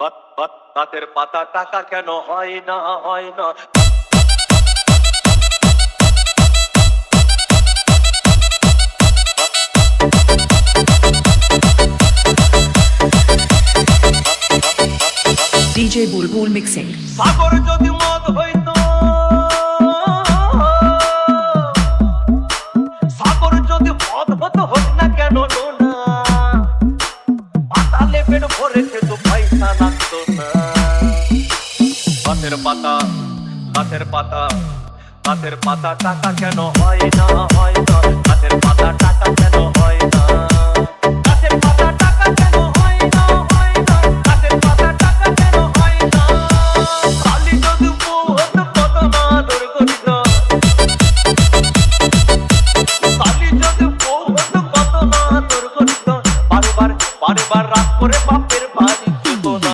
গাছের পাতা টাকা কেন হয় না হয় না। DJ Bulbul Mixing. সাগর যদি মদ হইতো, সাগর যদি মদ হতো হোক না কেন না, পাতালে পেট ভরে খেত পয়সা লাগতো না। গাছের পাতা গাছের পাতা গাছের পাতা টাকা কেন হয় না হয় না। গাছের পাতা টাকা কেন হয় না।